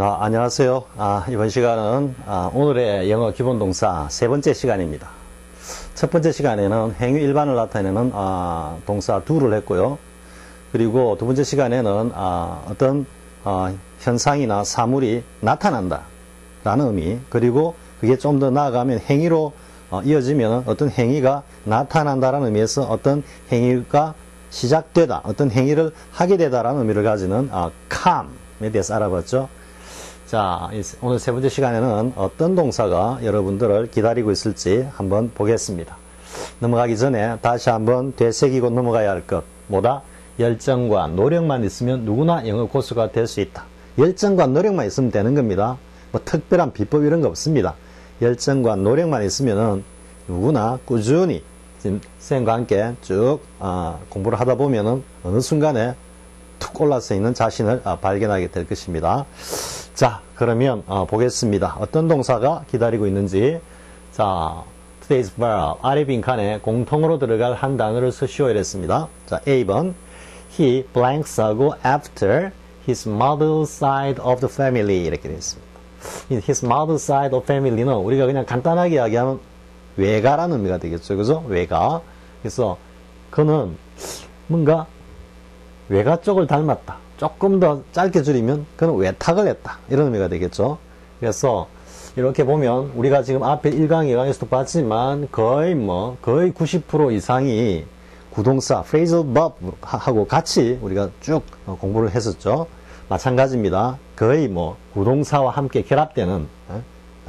안녕하세요. 이번 시간은 오늘의 영어 기본 동사 세 번째 시간입니다. 첫 번째 시간에는 행위 일반을 나타내는 동사 do를 했고요. 그리고 두 번째 시간에는 어떤 현상이나 사물이 나타난다 라는 의미, 그리고 그게 좀 더 나아가면 행위로 이어지면 어떤 행위가 나타난다라는 의미에서 어떤 행위가 시작되다, 어떤 행위를 하게 되다라는 의미를 가지는 come에 대해서 알아봤죠. 자, 오늘 세 번째 시간에는 어떤 동사가 여러분들을 기다리고 있을지 한번 보겠습니다. 넘어가기 전에 다시 한번 되새기고 넘어가야 할 것, 뭐다? 열정과 노력만 있으면 누구나 영어 고수가 될 수 있다. 열정과 노력만 있으면 되는 겁니다. 뭐 특별한 비법 이런 거 없습니다. 열정과 노력만 있으면은 누구나 꾸준히 지금 선생님과 함께 쭉 공부를 하다 보면은 어느 순간에 툭 올라서 있는 자신을 발견하게 될 것입니다. 자, 그러면 보겠습니다. 어떤 동사가 기다리고 있는지. 자, today's verb 아래 빈칸에 공통으로 들어갈 한 단어를 쓰시오 이랬습니다. 자, A번 he blanks하고 after his mother's side of the family 이렇게 되어 있습니다. his mother's side of family는 우리가 그냥 간단하게 이야기하면 외가라는 의미가 되겠죠. 그죠? 외가. 그래서 그는 뭔가 외가 쪽을 닮았다. 조금 더 짧게 줄이면 그는 외탁을 했다. 이런 의미가 되겠죠. 그래서 이렇게 보면 우리가 지금 앞에 1강, 2강에서도 봤지만 거의 90% 이상이 구동사, phrasal verb하고 같이 우리가 쭉 공부를 했었죠. 마찬가지입니다. 거의 구동사와 함께 결합되는,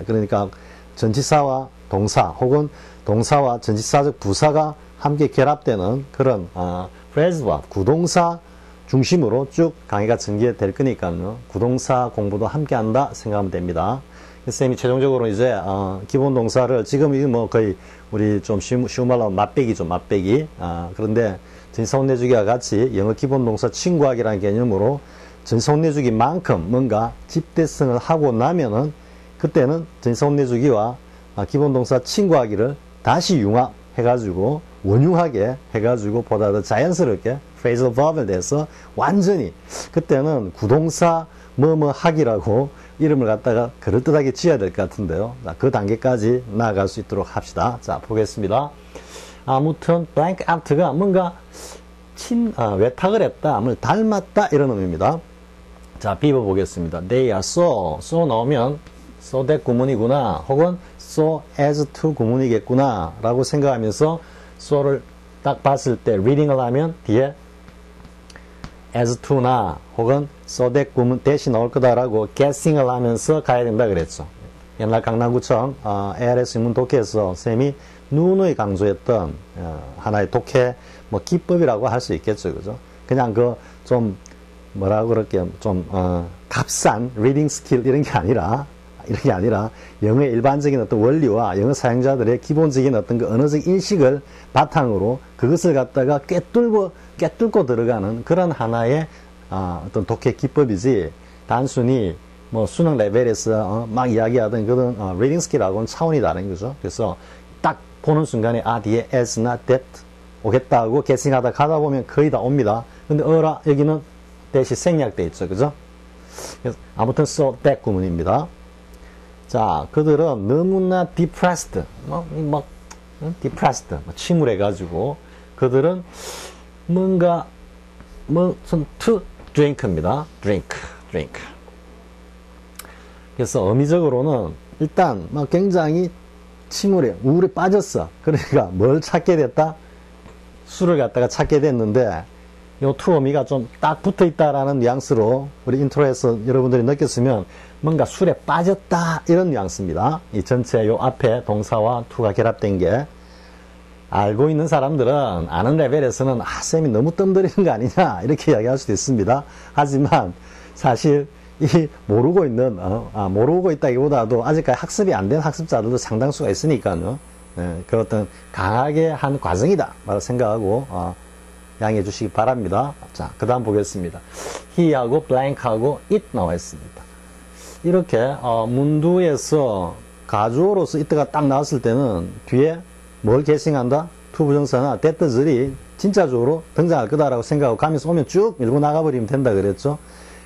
그러니까 전치사와 동사 혹은 동사와 전치사적 부사가 함께 결합되는 그런 phrasal verb, 구동사 중심으로 쭉 강의가 전개될 거니까요. 구동사 공부도 함께 한다 생각하면 됩니다. 선생님이 최종적으로 이제 기본 동사를 지금 거의 우리 좀 쉬운 말로 하면 맛배기죠. 맛배기. 그런데 전치사 혼내주기와 같이 영어 기본 동사 친구하기라는 개념으로 전치사 혼내주기만큼 뭔가 집대성을 하고 나면은 그때는 전치사 혼내주기와 기본 동사 친구하기를 다시 융합해가지고 원융하게 해가지고 보다 더 자연스럽게 phrasal verb에 대해서 완전히 그때는 구동사 하기라고 이름을 갖다가 그럴듯하게 지어야 될 것 같은데요. 자, 그 단계까지 나아갈 수 있도록 합시다. 자, 보겠습니다. 아무튼 blank after가 뭔가 외탁을 했다, 닮았다 이런 의미입니다. 자, 비버 보겠습니다. They are so 나오면 so that 구문이구나 혹은 so as to 구문이겠구나 라고 생각하면서 so를 딱 봤을 때 reading을 하면 뒤에 as to나 혹은 so that 구문 대신 나올 거다라고 guessing을 하면서 가야 된다 그랬죠. 옛날 강남구청 ARS 인문 독해에서 쌤이 누누이 강조했던 하나의 독해 기법이라고 할 수 있겠죠. 그죠? 그냥 좀 값싼 리딩 스킬 이런 게 아니라 영어의 일반적인 어떤 원리와 영어 사용자들의 기본적인 어떤 그 언어적 인식을 바탕으로 그것을 갖다가 꿰뚫고 들어가는 그런 하나의 어떤 독해 기법이지, 단순히 수능 레벨에서 막 이야기하던 그런 리딩 스킬하고는 차원이 다른 거죠. 그래서 딱 보는 순간에 뒤에 as나 that 오겠다 하고 guessing하다 가다 보면 거의 다 옵니다. 근데 여기는 that이 생략돼 있죠. 그죠? 그래서 아무튼 so that 구문입니다. 자, 그들은 너무나 depressed, depressed, 침울해가지고, 그들은 뭔가, to drink입니다. drink. 그래서 의미적으로는 일단 굉장히 침울해, 우울에 빠졌어. 그러니까 뭘 찾게 됐다? 술을 갖다가 찾게 됐는데, 요 to 의미가 좀 딱 붙어 있다라는 뉘앙스로 우리 인트로에서 여러분들이 느꼈으면 뭔가 술에 빠졌다 이런 뉘앙스입니다. 이 전체 요 앞에 동사와 to가 결합된 게, 알고 있는 사람들은 아는 레벨에서는 쌤이 너무 뜸들이는 거 아니냐 이렇게 이야기할 수도 있습니다. 하지만 사실 모르고 있다기보다도 아직까지 학습이 안 된 학습자들도 상당수가 있으니까요. 그 어떤 강하게 한 과정이다 라고 생각하고 양해해 주시기 바랍니다. 자, 그 다음 보겠습니다. he하고 blank하고 it 나와 있습니다. 이렇게 문두에서 가주어로서 it가 딱 나왔을 때는 뒤에 뭘 guessing한다? to 부정사나 that들이 진짜적으로 등장할 거다라고 생각하고 가면서 오면 쭉 밀고 나가버리면 된다 그랬죠.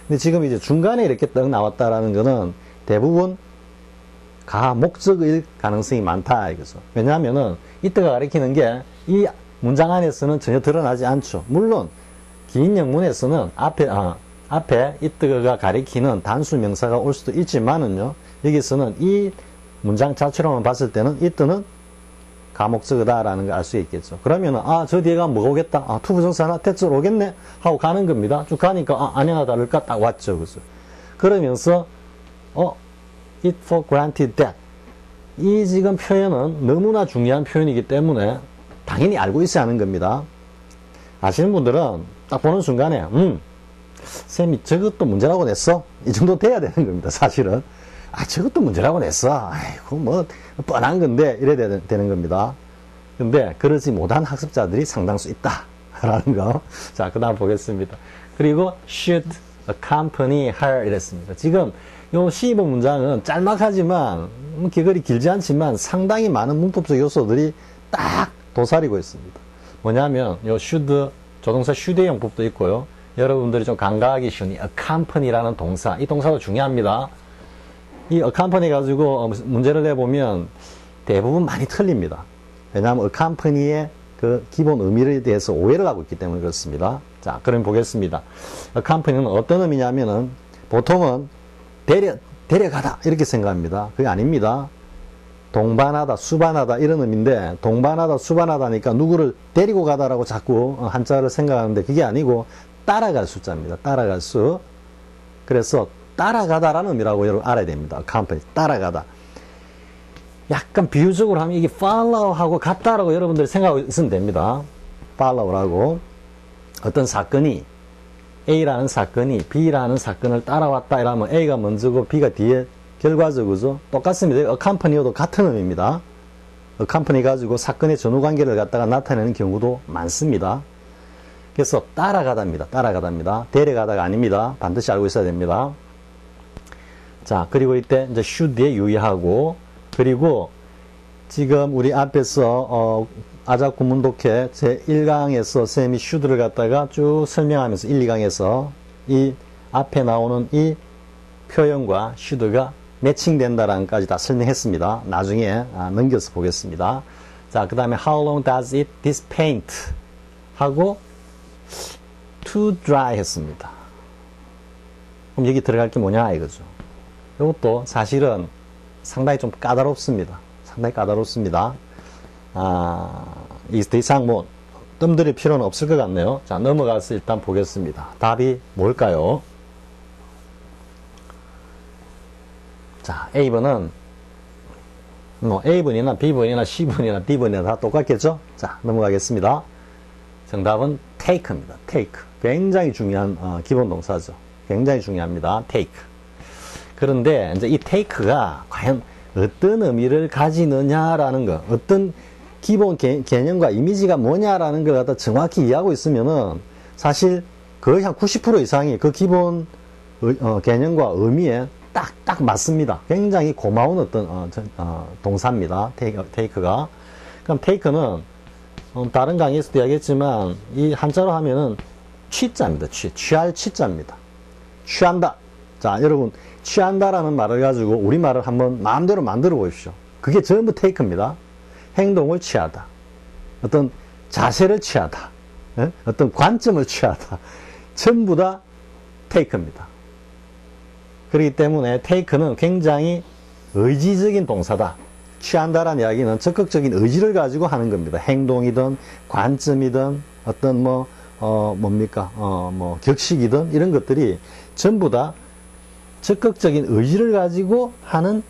근데 지금 이제 중간에 이렇게 떡 나왔다라는 거는 대부분 가목적일 가능성이 많다 이거죠. 왜냐하면은 이때가 가리키는 게 이 문장 안에서는 전혀 드러나지 않죠. 물론 긴 영문에서는 앞에 이때가 가리키는 단수 명사가 올 수도 있지만은요, 여기서는 이 문장 자체로만 봤을 때는 이때는 가목적이다라는 걸 알 수 있겠죠. 그러면은 저 뒤에가 뭐가 오겠다, 투부정사 하나 대절 오겠네 하고 가는 겁니다. 쭉 가니까 아니나 다를까 딱 왔죠. 그죠? 그러면서 it for granted that 이 지금 표현은 너무나 중요한 표현이기 때문에 당연히 알고 있어야 하는 겁니다. 아시는 분들은 딱 보는 순간에 쌤이 저것도 문제라고 냈어? 이 정도 돼야 되는 겁니다. 사실은 저것도 문제라고 냈어. 아이고 뭐 뻔한 건데 이래야 되는 겁니다. 근데 그러지 못한 학습자들이 상당수 있다라는 거. 자, 그 다음 보겠습니다. 그리고 should accompany her 이랬습니다. 지금 요 12번 문장은 짤막하지만 그리 길지 않지만 상당히 많은 문법적 요소들이 딱 도사리고 있습니다. 뭐냐면 요 should 조동사 should의 용법도 있고요. 여러분들이 좀 간과하기 쉬운 이 accompany라는 동사, 이 동사도 중요합니다. 이 accompany 가지고 문제를 내보면 대부분 많이 틀립니다. 왜냐하면 accompany의 그 기본 의미에 대해서 오해를 하고 있기 때문에 그렇습니다. 자, 그럼 보겠습니다. accompany는 어떤 의미냐면은 보통은 데려가다 이렇게 생각합니다. 그게 아닙니다. 동반하다, 수반하다 이런 의미인데 동반하다, 수반하다니까 누구를 데리고 가다라고 자꾸 한자를 생각하는데 그게 아니고 따라갈 수자입니다. 따라갈 수. 그래서 따라가다라는 의미라고 여러분 알아야 됩니다. accompany, 따라가다. 약간 비유적으로 하면 이게 follow하고 같다라고 여러분들이 생각하고 있으면 됩니다. follow라고 어떤 사건이 A라는 사건이 B라는 사건을 따라왔다 이러면 A가 먼저고 B가 뒤에 결과적으로 똑같습니다. accompany도 같은 의미입니다. accompany 가지고 사건의 전후관계를 갖다가 나타내는 경우도 많습니다. 그래서 따라가다입니다. 따라가다입니다. 데려가다가 아닙니다. 반드시 알고 있어야 됩니다. 자, 그리고 이때 이제 should에 유의하고, 그리고 지금 우리 앞에서 아작 구문독해 제1강에서 쌤이 should를 갖다가 쭉 설명하면서 1, 2강에서 이 앞에 나오는 이 표현과 should가 매칭된다라는 까지 다 설명했습니다. 나중에 넘겨서 보겠습니다. 자, 그 다음에 how long does it this paint 하고 to dry 했습니다. 그럼 여기 들어갈 게 뭐냐 이거죠. 이것도 사실은 상당히 좀 까다롭습니다. 상당히 까다롭습니다. 더 이상 뭐 뜸들일 필요는 없을 것 같네요. 자, 넘어가서 일단 보겠습니다. 답이 뭘까요? 자, A번은 뭐 A번이나 B번이나 C번이나 D번이나 다 똑같겠죠? 자, 넘어가겠습니다. 정답은 take입니다. take. 굉장히 중요한 기본 동사죠. 굉장히 중요합니다. take. 그런데 이제 이 take가 과연 어떤 의미를 가지느냐라는 거, 어떤 기본 개념과 이미지가 뭐냐라는 걸 갖다 정확히 이해하고 있으면은 사실 거의 한 90% 이상이 그 기본 개념과 의미에 딱 맞습니다. 굉장히 고마운 어떤 동사입니다. take가. 그럼 take는 다른 강의에서도 이야기했지만 이 한자로 하면은 취자입니다. 취할 취자입니다. 취한다. 자, 여러분 취한다라는 말을 가지고 우리말을 한번 마음대로 만들어 보십시오. 그게 전부 take입니다. 행동을 취하다. 어떤 자세를 취하다. 어떤 관점을 취하다. 전부 다 take입니다. 그렇기 때문에 take는 굉장히 의지적인 동사다. 취한다라는 이야기는 적극적인 의지를 가지고 하는 겁니다. 행동이든 관점이든 어떤 뭐 격식이든 이런 것들이 전부 다 적극적인 의지를 가지고 하는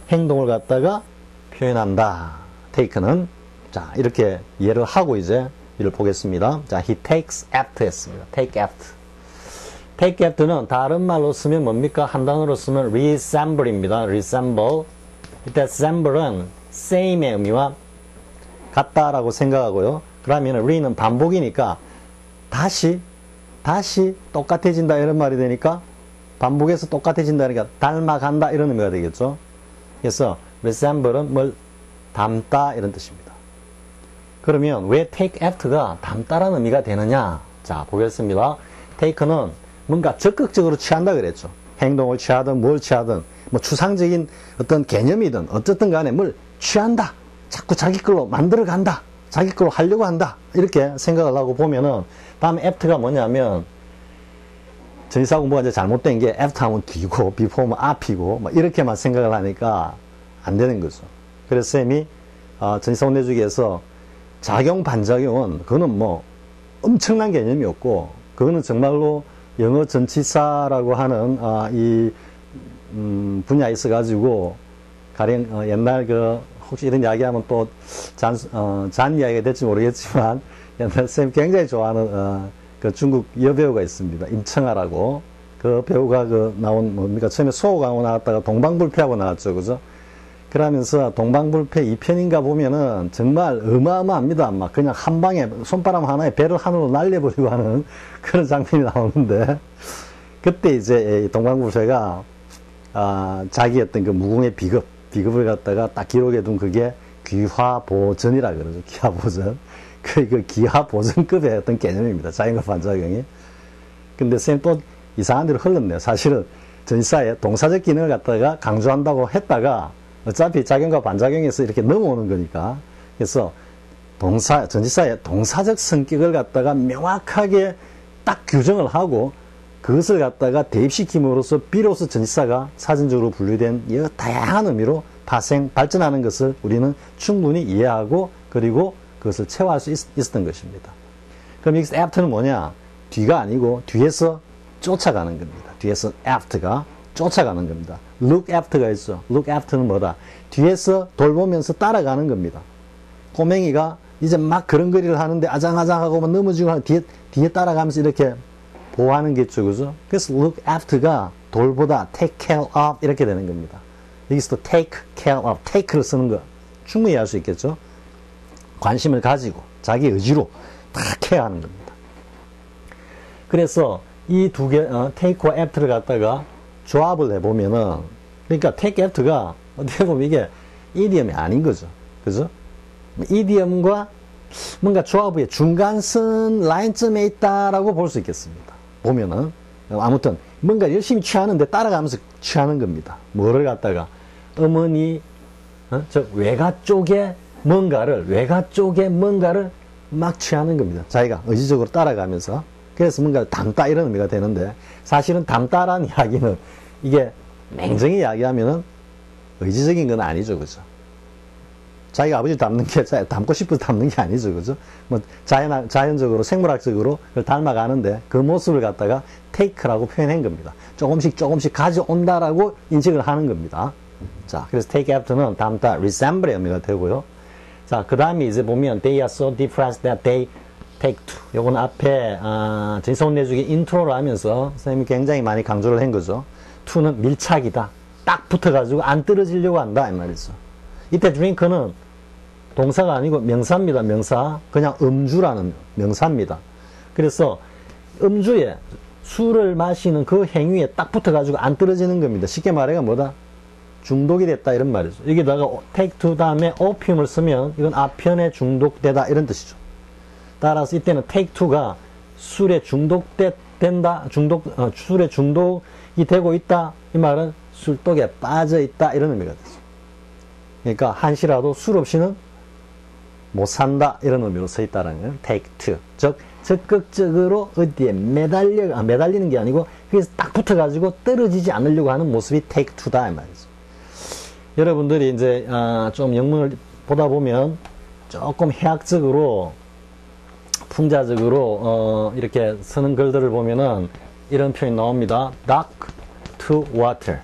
행동을 갖다가 표현한다. take는. 자, 이렇게 이해를 하고 이제 이를 보겠습니다. 자, he takes after 했습니다. take after. take after는 다른 말로 쓰면 뭡니까? 한 단어로 쓰면 resemble입니다. resemble. 이때 resemble은 same의 의미와 같다라고 생각하고요. 그러면 re는 반복이니까 다시 똑같아진다 이런 말이 되니까 반복해서 똑같아진다니까 닮아간다 이런 의미가 되겠죠. 그래서 resemble은 뭘 닮다 이런 뜻입니다. 그러면 왜 take after가 닮다라는 의미가 되느냐? 자, 보겠습니다. take는 뭔가 적극적으로 취한다 그랬죠. 행동을 취하든 뭘 취하든 뭐 추상적인 어떤 개념이든 어쨌든 간에 뭘 취한다. 자꾸 자기 걸로 만들어 간다. 자기 걸로 하려고 한다. 이렇게 생각을 하고 보면은 다음 애프터가 뭐냐면 전치사 공부가 이제 잘못된 게 애프터 하면 뒤고 비포 하면 앞이고 뭐 이렇게만 생각을 하니까 안 되는 거죠. 그래서 쌤이 전치사 혼내주기에서 작용 반작용은 그거는 뭐 엄청난 개념이었고 그거는 정말로 영어 전치사라고 하는 이 분야에 있어가지고 가령 옛날 혹시 이런 이야기하면 또 잔 이야기가 될지 모르겠지만 옛날 쌤 굉장히 좋아하는 그 중국 여배우가 있습니다. 임청아라고 그 배우가 나온 뭡니까 처음에 수호강호 나왔다가 동방불패하고 나왔죠, 그죠? 그러면서 동방불패 2편인가 보면은 정말 어마어마합니다. 막 그냥 한 방에 손바람 하나에 배를 하늘로 날려버리고 하는 그런 장면이 나오는데 그때 이제 동방불패가 자기 어떤 그 무공의 비급을 갖다가 딱 기록해 둔 그게 귀화보전이라 그러죠. 귀화보전. 그 기하보전급의 어떤 개념입니다. 자연과 반작용이. 근데 쌤 또 이상한 데로 흘렀네요. 사실은 전치사에 동사적 기능을 갖다가 강조한다고 했다가 어차피 작용과 반작용에서 이렇게 넘어오는 거니까. 그래서 전치사의 동사적 성격을 갖다가 명확하게 딱 규정을 하고 그것을 갖다가 대입시킴으로써 비로소 전치사가 사전적으로 분류된 여러 다양한 의미로 발전하는 것을 우리는 충분히 이해하고 그리고 그것을 체화할 수 있었던 것입니다. 그럼 여기서 after는 뭐냐? 뒤가 아니고 뒤에서 쫓아가는 겁니다. 뒤에서 after가 쫓아가는 겁니다. look after가 있어. look after는 뭐다? 뒤에서 돌보면서 따라가는 겁니다. 꼬맹이가 이제 막 그런거리를 하는데 아장아장하고 막 넘어지고 하는 뒤에 따라가면서 이렇게 보호하는 게 있죠. 그죠? 그래서 look after가 돌보다 take care of 이렇게 되는 겁니다. 여기서 또 take care of, take를 쓰는 거 충분히 할 수 있겠죠? 관심을 가지고 자기 의지로 다 케어하는 겁니다. 그래서 이 두 개, take와 after를 갖다가 조합을 해보면은, 그러니까 take after가 어떻게 보면 이게 이디엄이 아닌 거죠. 그죠? 이디엄과 뭔가 조합의 중간선 라인점에 있다라고 볼 수 있겠습니다. 보면은, 아무튼 뭔가 열심히 취하는데 따라가면서 취하는 겁니다. 뭐를 갖다가 어머니, 외가 쪽에 뭔가를 막 취하는 겁니다. 자기가 의지적으로 따라가면서. 그래서 뭔가 담다 이런 의미가 되는데 사실은 담다라는 이야기는 이게 맹정히 이야기하면은 의지적인 건 아니죠. 그죠? 자기가 아버지 닮는 게 닮고 싶어서 닮는 게 아니죠. 그죠? 뭐 자연적으로 생물학적으로 그걸 닮아가는데 그 모습을 갖다가 take라고 표현한 겁니다. 조금씩 가져온다라고 인식을 하는 겁니다. 자, 그래서 take after는 담다, resemble의 의미가 되고요. 자, 그 다음에 이제 보면 they are so different that they take to. 요건 앞에 전치사 혼내주기 인트로를 하면서 선생님이 굉장히 많이 강조를 한 거죠. to는 밀착이다. 딱 붙어가지고 안 떨어지려고 한다 이 말이죠. 이때 drink는 동사가 아니고 명사입니다. 명사. 그냥 음주라는 명사입니다. 그래서 음주에 술을 마시는 그 행위에 딱 붙어가지고 안 떨어지는 겁니다. 쉽게 말해가 뭐다? 중독이 됐다 이런 말이죠. 여기다가 take to 다음에 opium을 쓰면 이건 아편에 중독되다 이런 뜻이죠. 따라서 이때는 take to가 술에 술에 중독이 되고 있다 이 말은 술독에 빠져 있다 이런 의미가 되죠. 그러니까 한시라도 술 없이는 못 산다 이런 의미로 써 있다는 건 take to, 즉 적극적으로 어디에 매달리는 게 아니고 그래서 딱 붙어가지고 떨어지지 않으려고 하는 모습이 take to다 이 말이죠. 여러분들이 이제 좀 영문을 보다 보면 조금 해학적으로 풍자적으로 이렇게 쓰는 글들을 보면은 이런 표현이 나옵니다. duck to water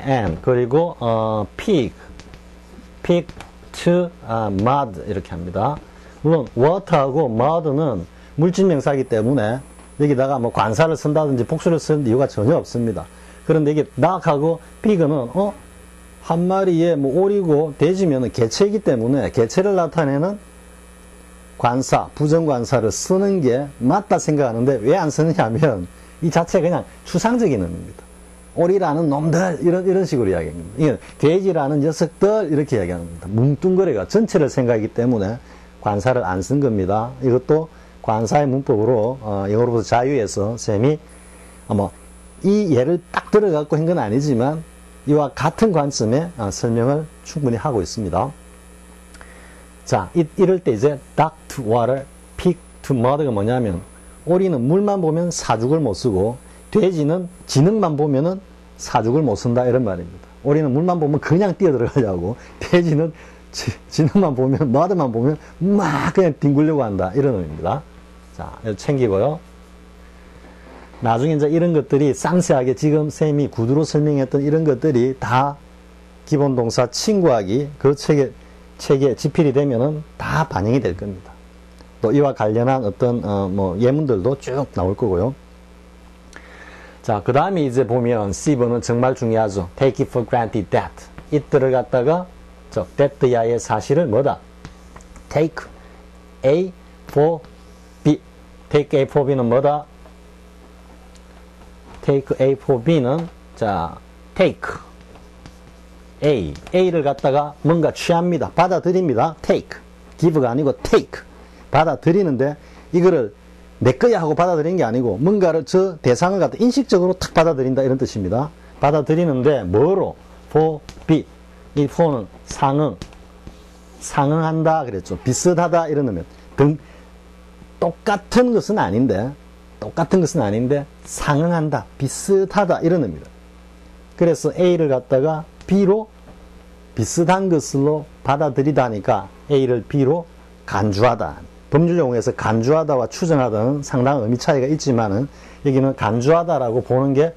and 그리고 pig to mud 이렇게 합니다. 물론 water하고 mud는 물질명사이기 때문에 여기다가 뭐 관사를 쓴다든지 복수를 쓰는 이유가 전혀 없습니다. 그런데 이게 duck하고 pig는 한 마리의 뭐 오리고 돼지면은 개체이기 때문에 개체를 나타내는 관사, 부정관사를 쓰는 게 맞다 생각하는데 왜 안 쓰느냐 하면 이 자체가 그냥 추상적인 의미입니다. 오리라는 놈들 이런 식으로 이야기합니다. 이게 돼지라는 녀석들 이렇게 이야기하는 겁니다. 뭉뚱그레가 전체를 생각하기 때문에 관사를 안 쓴 겁니다. 이것도 관사의 문법으로 영어로부터 자유해서 쌤이 이 예를 딱 들어갖고 한 건 아니지만 이와 같은 관점에 설명을 충분히 하고 있습니다. 자, 이럴 때 이제 duck to water, pig to mud가 뭐냐면 오리는 물만 보면 사죽을 못 쓰고 돼지는 진흙만 보면은 사죽을 못 쓴다 이런 말입니다. 오리는 물만 보면 그냥 뛰어들어가려고 돼지는 진흙만 보면 mud만 보면 막 그냥 뒹굴려고 한다 이런 의미입니다. 자, 이거 챙기고요. 나중에 이제 이런 것들이 상세하게 지금 쌤이 구두로 설명했던 이런 것들이 다 기본 동사 친구하기 그 책에 집필이 되면은 다 반영이 될 겁니다. 또 이와 관련한 어떤 예문들도 쭉 나올 거고요. 자, 그 다음에 이제 보면 C번은 정말 중요하죠. Take it for granted that. it들을 갖다가 that야의 사실을 뭐다? Take A for B. Take A for B는 뭐다? Take A for B는 자, take A를 갖다가 뭔가 취합니다. 받아들입니다. take. give가 아니고 take. 받아들이는데 이거를 내 거야 하고 받아들이는 게 아니고 뭔가를 저 대상을 갖다 인식적으로 탁 받아들인다 이런 뜻입니다. 받아들이는데 뭐로? for B. 이 for는 상응한다 그랬죠. 비슷하다 이런 의미. 똑같은 것은 아닌데 상응한다, 비슷하다 이런 의미입니다. 그래서 A를 갖다가 B로 비슷한 것으로 받아들이다니까 A를 B로 간주하다. 법률 용어에서 간주하다와 추정하다는 상당한 의미 차이가 있지만은 여기는 간주하다라고 보는 게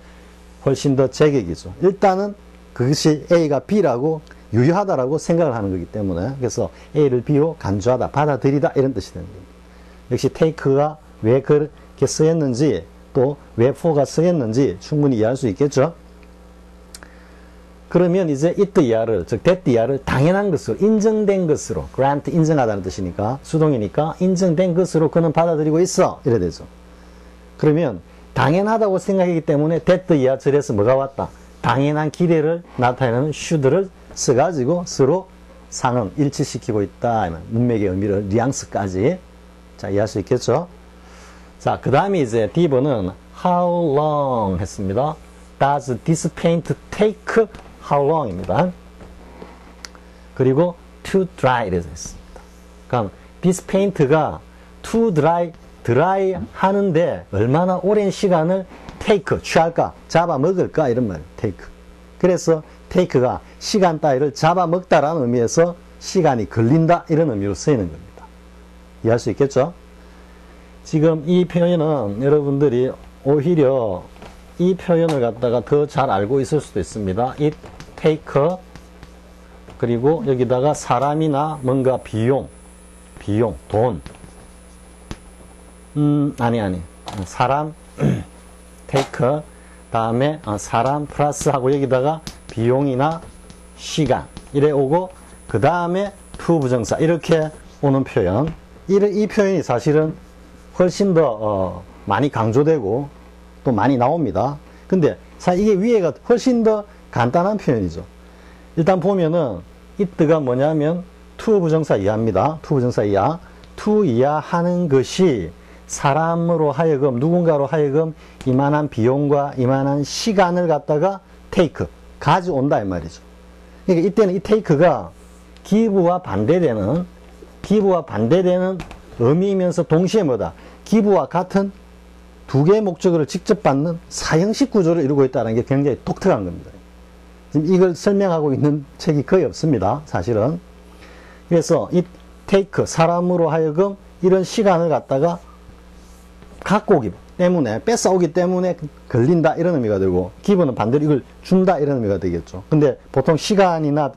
훨씬 더 제격이죠. 일단은 그것이 A가 B라고 유효하다라고 생각을 하는 거기 때문에 그래서 A를 B로 간주하다, 받아들이다 이런 뜻이 되는 겁니다. 역시 take가 왜 그렇게 쓰였는지 또 왜 for가 쓰였는지 충분히 이해할 수 있겠죠. 그러면 이제 it 이하를 즉 that 이하를 당연한 것으로 인정된 것으로 grant 인정하다는 뜻이니까 수동이니까 인정된 것으로 그는 받아들이고 있어 이래 되죠. 그러면 당연하다고 생각하기 때문에 that 이하 절에서 뭐가 왔다? 당연한 기대를 나타내는 should를 써가지고 서로 상응 일치시키고 있다. 문맥의 의미를 뉘앙스까지 자 이해할 수 있겠죠. 자, 그 다음에 이제 D번은 how long 했습니다. Does this paint take how long 입니다. 그리고 to dry 이래서 했습니다. 그럼 this paint가 to dry 하는데 얼마나 오랜 시간을 take 취할까? 잡아먹을까? 이런 말이에요. take. 그래서 take가 시간 따위를 잡아먹다라는 의미에서 시간이 걸린다 이런 의미로 쓰이는 겁니다. 이해할 수 있겠죠? 지금 이 표현은 여러분들이 오히려 이 표현을 갖다가 더 잘 알고 있을 수도 있습니다. it take 그리고 여기다가 사람이나 뭔가 비용 돈 아니 사람 take 다음에 사람 플러스 하고 여기다가 비용이나 시간 이래 오고 그 다음에 to 부정사 이렇게 오는 표현 이 표현이 사실은 훨씬 더 많이 강조되고 또 많이 나옵니다. 근데 사실 이게 위에가 훨씬 더 간단한 표현이죠. 일단 보면은 it가 뭐냐면 to 부정사 이하입니다. to 부정사 이하. to 이하 하는 것이 사람으로 하여금 누군가로 하여금 이만한 비용과 이만한 시간을 갖다가 take 가져온다 이 말이죠. 그러니까 이때는 이 take가 give와 반대되는 의미이면서 동시에 뭐다? give와 같은 두 개의 목적어를 직접 받는 사형식 구조를 이루고 있다는 게 굉장히 독특한 겁니다. 지금 이걸 설명하고 있는 책이 거의 없습니다. 사실은. 그래서 이 take, 사람으로 하여금 이런 시간을 갖다가 갖고 오기 때문에, 뺏어오기 때문에 걸린다 이런 의미가 되고 give는 반대로 이걸 준다 이런 의미가 되겠죠. 근데 보통 시간이나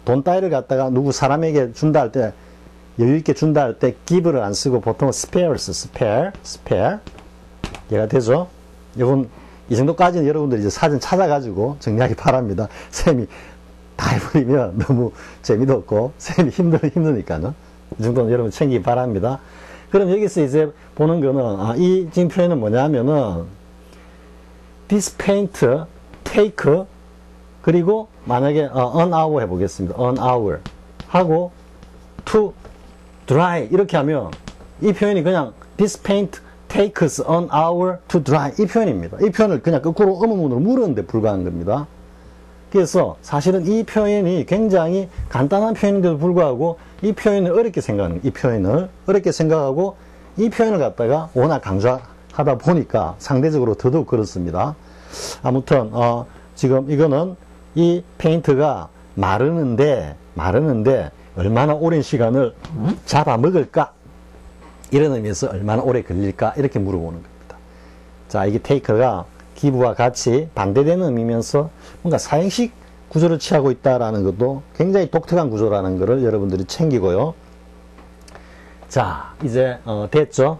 돈 따위를 갖다가 누구 사람에게 준다 할 때 여유있게 준다 할 때 give를 안 쓰고 보통 spares, spare 얘가 되죠. 이건 이 정도까지는 여러분들이 이제 사진 찾아가지고 정리하기 바랍니다. 쌤이 다 해버리면 너무 재미도 없고 쌤이 힘드니까는 이 정도는 여러분 챙기기 바랍니다. 그럼 여기서 이제 보는 거는 이 지금 표현은 뭐냐면은 this paint take 그리고 만약에 an hour 해보겠습니다. an hour 하고 to dry 이렇게 하면 이 표현이 그냥 this paint takes an hour to dry 이 표현입니다. 이 표현을 그냥 거꾸로 의문문으로 물었는데 불과한 겁니다. 그래서 사실은 이 표현이 굉장히 간단한 표현인데도 불구하고 이 표현을 어렵게 생각하는 이 표현을 어렵게 생각하고 이 표현을 갖다가 워낙 강조하다 보니까 상대적으로 더더욱 그렇습니다. 아무튼 지금 이거는 이 페인트가 마르는데 얼마나 오랜 시간을 잡아먹을까 이런 의미에서 얼마나 오래 걸릴까 이렇게 물어보는 겁니다. 자, 이게 take가 기부와 같이 반대되는 의미면서 뭔가 사행식 구조를 취하고 있다라는 것도 굉장히 독특한 구조라는 것을 여러분들이 챙기고요. 자, 이제 됐죠?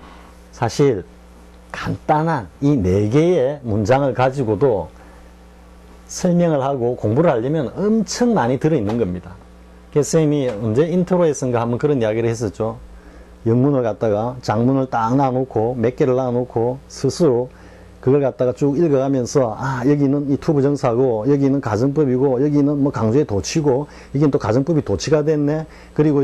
사실 간단한 이 4개의 문장을 가지고도 설명을 하고 공부를 하려면 엄청 많이 들어있는 겁니다. 그래서 쌤이 언제 인트로에선가 한번 그런 이야기를 했었죠. 영문을 갖다가 장문을 딱 놔놓고 몇 개를 놔놓고 스스로 그걸 갖다가 쭉 읽어가면서 여기는 이 투부정사고 여기는 가정법이고 여기는 뭐 강조의 도치고 여기는 또 가정법이 도치가 됐네. 그리고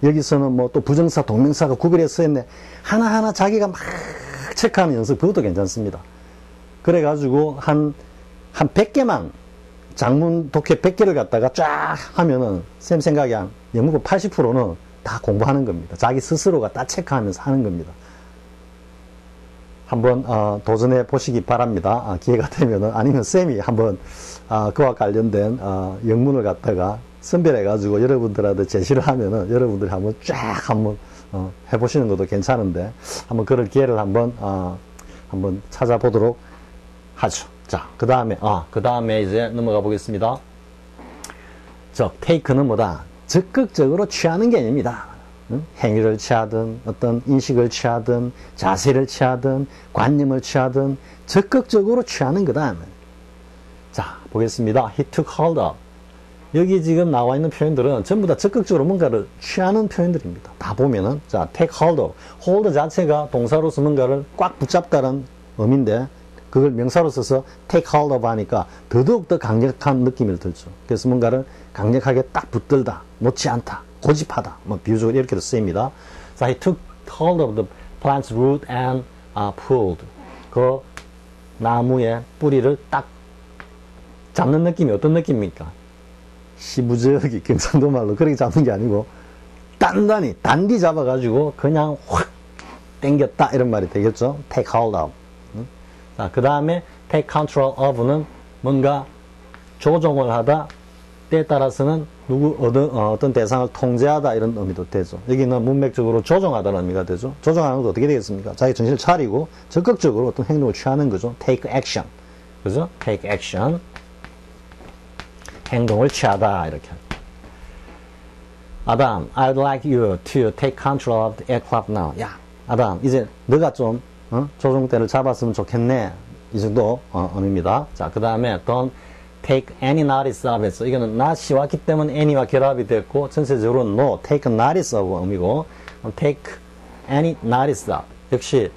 여기서는 뭐 또 부정사 동명사가 구별해서 했네. 하나하나 자기가 막 체크하는 연습 그것도 괜찮습니다. 그래가지고 한 100개만 장문 독해 100개를 갖다가 쫙 하면은 쌤 생각에 한 영문법 80%는 다 공부하는 겁니다. 자기 스스로가 딱 체크하면서 하는 겁니다. 한번 도전해 보시기 바랍니다. 기회가 되면은 아니면 쌤이 한번 그와 관련된 영문을 갖다가 선별해 가지고 여러분들한테 제시를 하면은 여러분들이 한번 한번 해보시는 것도 괜찮은데 한번 그럴 기회를 한번 찾아보도록 하죠. 자, 그 다음에 이제 넘어가 보겠습니다. take는 뭐다? 적극적으로 취하는 개념이다. 행위를 취하든 어떤 인식을 취하든 자세를 취하든 관념을 취하든 적극적으로 취하는 거다. 자, 보겠습니다. He took hold of. 여기 지금 나와 있는 표현들은 전부 다 적극적으로 뭔가를 취하는 표현들입니다. 다 보면은 자, take hold of. hold 자체가 동사로서 뭔가를 꽉 붙잡다는 의미인데 그걸 명사로 써서 take hold of 하니까 더더욱 더 강력한 느낌을 들죠. 그래서 뭔가를 강력하게 딱 붙들다, 놓지 않다, 고집하다, 뭐 비유적으로 이렇게도 쓰입니다. 자, he took hold of the plant's root and pulled. 그 나무의 뿌리를 딱 잡는 느낌이 어떤 느낌입니까? 시부적이 경상도 말로 그렇게 잡는 게 아니고 단단히 단디 잡아가지고 그냥 확 당겼다 이런 말이 되겠죠. take hold of. 자, 그 다음에 take control of는 뭔가 조종을 하다, 때에 따라서는 어떤 대상을 통제하다 이런 의미도 되죠. 여기는 문맥적으로 조종하다는 의미가 되죠. 조종하는 것도 어떻게 되겠습니까? 자기 정신을 차리고 적극적으로 어떤 행동을 취하는 거죠. take action. 그죠? take action. 행동을 취하다 이렇게. 아담, I'd like you to take control of the aircraft now. 야, 아담, 이제 너가 좀 조종대를 잡았으면 좋겠네. 이 정도 의미입니다. 자, 그 다음에 don't take any notice of it. 이거는 not이 왔기 때문에 any와 결합이 됐고 전체적으로 no, take notice of 의미고 take any notice of. 역시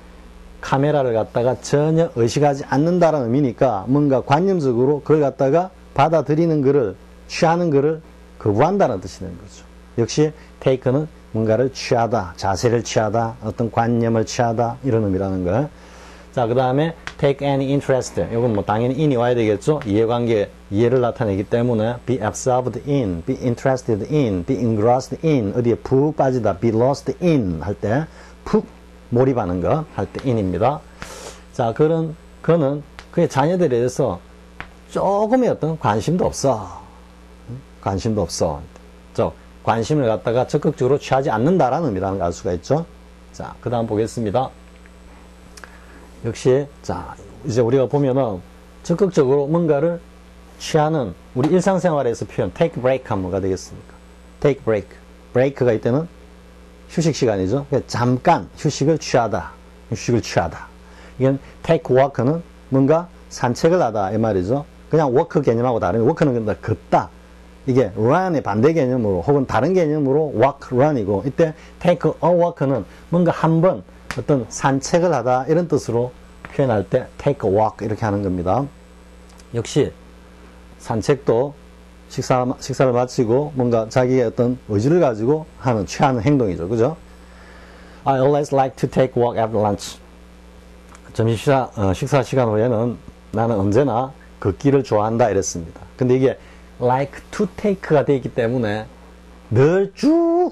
카메라를 갖다가 전혀 의식하지 않는다는 의미니까 뭔가 관념적으로 그걸 갖다가 받아들이는 것을 취하는 것을 거부한다는 뜻이 되는 거죠. 역시 take는 뭔가를 취하다, 자세를 취하다, 어떤 관념을 취하다 이런 의미라는 거. 자, 그 다음에 take any interest. 이건 뭐 당연히 in이 와야 되겠죠. 이해관계, 이해를 나타내기 때문에 be absorbed in, be interested in, be engrossed in. 어디에 푹 빠지다, be lost in 할 때 푹 몰입하는 거 할 때 in입니다. 자, 그는 그의 자녀들에 대해서 조금의 어떤 관심도 없어. 관심도 없어. 관심을 갖다가 적극적으로 취하지 않는다라는 의미라는 걸 알 수가 있죠. 자, 그 다음 보겠습니다. 역시, 자, 이제 우리가 보면은 적극적으로 뭔가를 취하는 우리 일상생활에서 표현, take break 하면 뭐가 되겠습니까? take break. break가 이때는 휴식 시간이죠. 잠깐 휴식을 취하다. 휴식을 취하다. 이건 take walk는 뭔가 산책을 하다. 이 말이죠. 그냥 walk 개념하고 다르면 walk는 그냥 걷다. 이게 run의 반대 개념으로 혹은 다른 개념으로 walk, run이고 이때 take a walk는 뭔가 한번 어떤 산책을 하다 이런 뜻으로 표현할 때 take a walk 이렇게 하는 겁니다. 역시 산책도 식사를 마치고 뭔가 자기의 어떤 의지를 가지고 취하는 행동이죠. 그죠? I always like to take walk after lunch. 식사 시간 후에는 나는 언제나 걷기를 좋아한다 이랬습니다. 근데 이게 like to take가 되어 있기 때문에 늘 쭉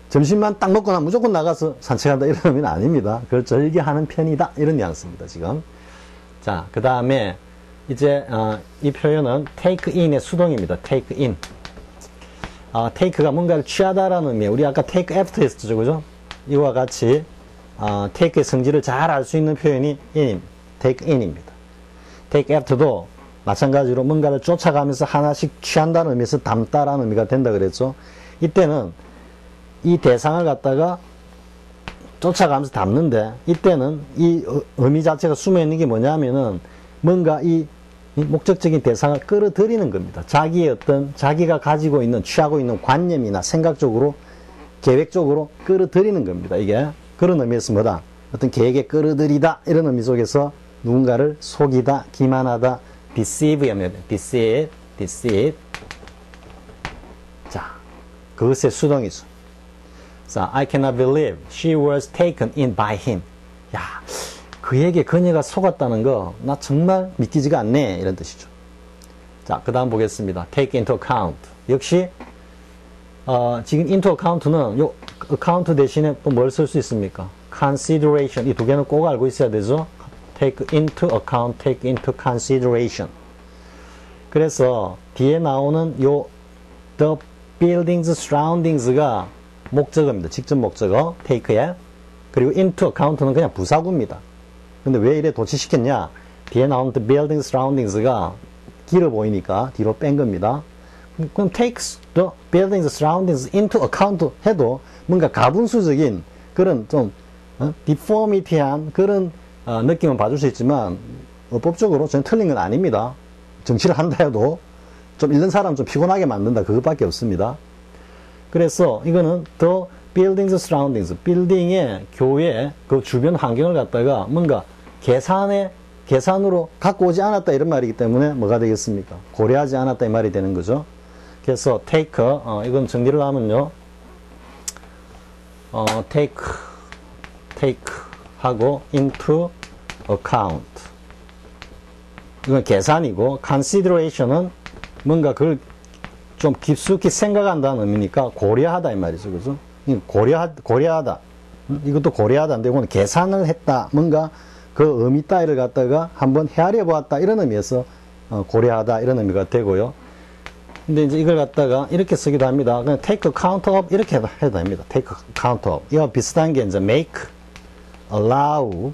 점심만 딱 먹고 나면 무조건 나가서 산책한다 이런 의미는 아닙니다. 그걸 즐겨하는 편이다 이런 뉘앙스입니다. 지금. 자, 그 다음에 이제 이 표현은 take in의 수동입니다. take in. take가 뭔가를 취하다라는 의미예요. 우리 아까 take after 했었죠, 그죠? 이와 같이 take의 성질을 잘 알 수 있는 표현이 in입니다. take in입니다. take after도 마찬가지로 뭔가를 쫓아가면서 하나씩 취한다는 의미에서 담다라는 의미가 된다 그랬죠. 이때는 이 대상을 갖다가 쫓아가면서 담는데 이때는 이 의미 자체가 숨어있는 게 뭐냐면은 뭔가 이 목적적인 대상을 끌어들이는 겁니다. 자기의 어떤 자기가 가지고 있는 취하고 있는 관념이나 생각적으로 계획적으로 끌어들이는 겁니다. 이게 그런 의미에서 뭐다? 어떤 계획에 끌어들이다 이런 의미 속에서 누군가를 속이다, 기만하다, deceive입니다. deceive. 자, 그것의 수동이죠. 자, I cannot believe she was taken in by him. 야, 그에게 그녀가 속았다는 거 나 정말 믿기지가 않네 이런 뜻이죠. 자, 그 다음 보겠습니다. take into account. 역시 지금 into account는 요 account 대신에 또 뭘 쓸 수 있습니까? consideration. 이 두 개는 꼭 알고 있어야 되죠. take into account, take into consideration. 그래서 뒤에 나오는 요 the buildings surroundings가 목적어입니다. 직접 목적어 take에. 그리고 into account는 그냥 부사구입니다. 근데 왜 이래 도치시켰냐? 뒤에 나오는 the building surroundings가 길어 보이니까 뒤로 뺀 겁니다. 그럼 takes the buildings surroundings into account 해도 뭔가 가분수적인 그런 좀 deformity한 그런 느낌은 봐줄 수 있지만 법적으로 전혀 틀린 건 아닙니다. 정치를 한다 해도 좀 읽는 사람 좀 피곤하게 만든다 그것밖에 없습니다. 그래서 이거는 the buildings surroundings, 빌딩의 교외 그 주변 환경을 갖다가 뭔가 계산으로 갖고 오지 않았다 이런 말이기 때문에 뭐가 되겠습니까? 고려하지 않았다 이 말이 되는 거죠. 그래서 take, 이건 정리를 하면요. take 하고 into account. 이건 계산이고 consideration은 뭔가 그걸 좀 깊숙이 생각한다는 의미니까 고려하다 이 말이죠. 그죠? 고려하다. 이것도 고려하다인데 이건 계산을 했다. 뭔가 그 의미 따위를 갖다가 한번 헤아려 보았다. 이런 의미에서 고려하다 이런 의미가 되고요. 근데 이제 이걸 갖다가 이렇게 쓰기도 합니다. 그냥 take account of 이렇게 해도 됩니다. take account of. 이와 비슷한 게 이제 make, allow,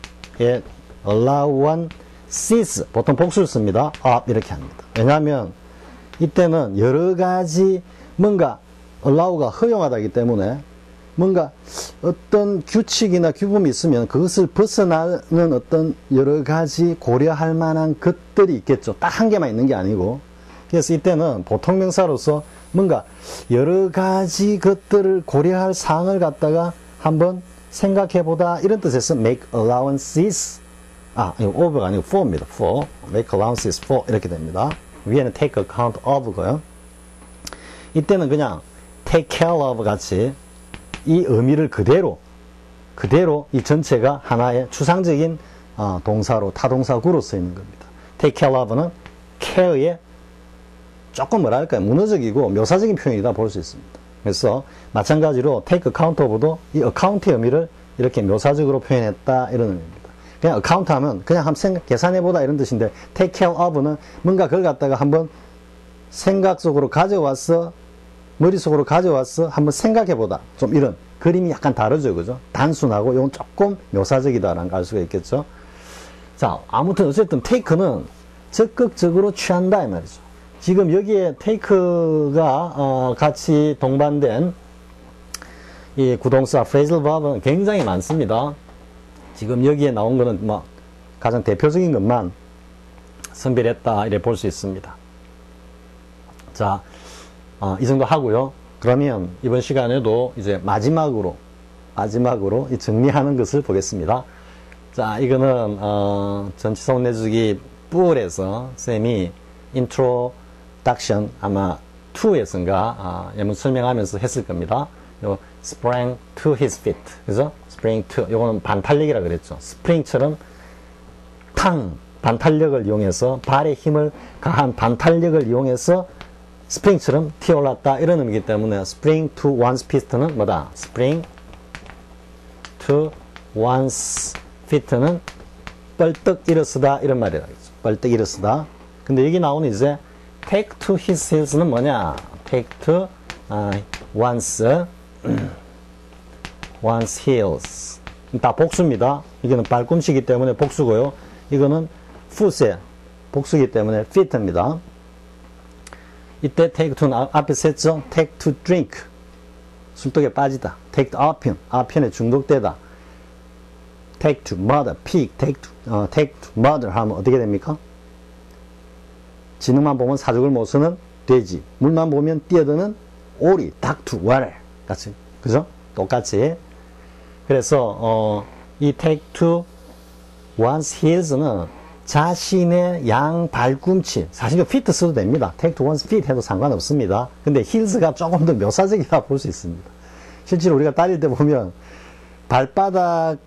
allowances 보통 복수를 씁니다. of 이렇게 합니다. 왜냐하면 이때는 여러 가지 뭔가 allow가 허용하다기 때문에 뭔가 어떤 규칙이나 규범이 있으면 그것을 벗어나는 어떤 여러 가지 고려할 만한 것들이 있겠죠. 딱 한 개만 있는 게 아니고. 그래서 이때는 보통 명사로서 뭔가 여러 가지 것들을 고려할 사항을 갖다가 한번 생각해보다 이런 뜻에서 make allowances 이거 over가 아니고 for입니다. for. make allowances for 이렇게 됩니다. 위에는 take account of고요. 이때는 그냥 take care of 같이 이 의미를 그대로 이 전체가 하나의 추상적인 동사로 타동사구로 쓰이는 겁니다. take care of는 care의 조금 뭐랄까요 문어적이고 묘사적인 표현이다 볼 수 있습니다. 그래서 마찬가지로 take account of도 이 account의 의미를 이렇게 묘사적으로 표현했다 이런 의미입니다. 그냥 account 하면 그냥 한번 계산해보다 이런 뜻인데 take care of는 뭔가 그걸 갖다가 한번 생각 속으로 가져와서 머릿속으로 가져와서 한번 생각해보다 좀 이런 그림이 약간 다르죠. 그죠? 단순하고 이건 조금 묘사적이다라는 걸 알 수가 있겠죠. 자, 아무튼 어쨌든 take는 적극적으로 취한다 이 말이죠. 지금 여기에 take가 같이 동반된 이 구동사 phrasal verb은 굉장히 많습니다. 지금 여기에 나온 거는 뭐 가장 대표적인 것만 선별했다 이래 볼 수 있습니다. 자, 이 정도 하고요. 그러면 이번 시간에도 이제 마지막으로 이 정리하는 것을 보겠습니다. 자, 이거는 전치성 내주기 뿔에서 쌤이 introduction 아마 2에서인가 예문 설명하면서 했을 겁니다. 요 sprang to his feet. 그죠? spring to. 요거는 반탄력이라 그랬죠. 스프링처럼 반탄력을 이용해서, 발의 힘을 가한 반탄력을 이용해서 스프링처럼 튀어올랐다. 이런 의미이기 때문에 spring to one's feet는 뭐다? spring to one's feet는 뻘떡 일어서다. 이런 말이라겠죠. 뻘떡 일어서다. 근데 여기 나오는 이제 take to his heels는 뭐냐? take to one's heels. 다 복수입니다. 이거는 발꿈치이기 때문에 복수고요. 이거는 foot의 복수이기 때문에 feet입니다. 이때 take to는 앞에서 했죠. take to drink. 술독에 빠지다. take to 아편에 중독되다. take to murder, pig, take to murder 하면 어떻게 됩니까? 지능만 보면 사족을 못 쓰는 돼지, 물만 보면 뛰어드는 오리, duck to water 같이, 그죠? 똑같이. 그래서 이 take to one's heels는 자신의 양 발꿈치, 사실 feet 써도 됩니다. take to one's feet 해도 상관없습니다. 근데 heels가 조금 더 묘사적이라 볼 수 있습니다. 실제로 우리가 다닐 때 보면 발바닥,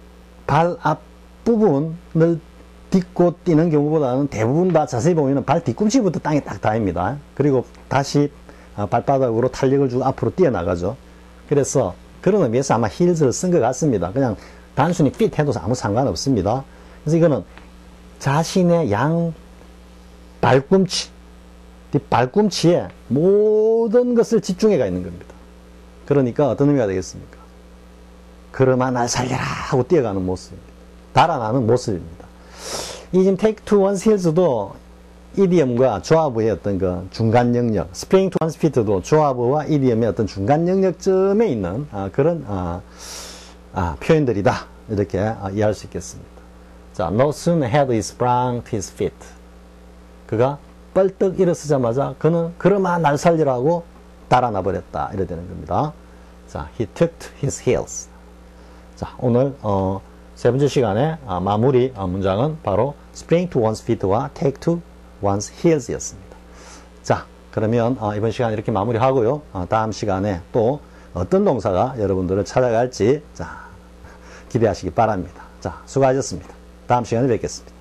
발 앞부분을 딛고 뛰는 경우보다는 대부분 다 자세히 보면 발 뒤꿈치부터 땅에 딱 닿습니다. 그리고 다시 발바닥으로 탄력을 주고 앞으로 뛰어나가죠. 그래서 그런 의미에서 아마 힐즈를 쓴 것 같습니다. 그냥 단순히 fit 해도 아무 상관없습니다. 그래서 이거는 자신의 양 발꿈치, 발꿈치에 모든 것을 집중해가 있는 겁니다. 그러니까 어떤 의미가 되겠습니까? 그러마 날 살려라 하고 뛰어가는 모습입니다. 달아나는 모습입니다. 이 지금 take to one's heels도 이디엄과 조합의 어떤 그 중간 영역, spring to one's feet도 조합어와 이디엄의 어떤 중간 영역점에 있는 그런 표현들이다. 이렇게 이해할 수 있겠습니다. 자, no sooner had he sprang to his feet. 그가 뻘떡 일어서자마자 그는 그러마 날 살리라고 달아나 버렸다. 이래 되는 겁니다. 자, he took to his heels. 자, 오늘 세 번째 시간의 마무리 문장은 바로 spring to one's feet와 take to one's heels 였습니다. 자, 그러면 이번 시간 이렇게 마무리하고요. 다음 시간에 또 어떤 동사가 여러분들을 찾아갈지 기대하시기 바랍니다. 자, 수고하셨습니다. 다음 시간에 뵙겠습니다.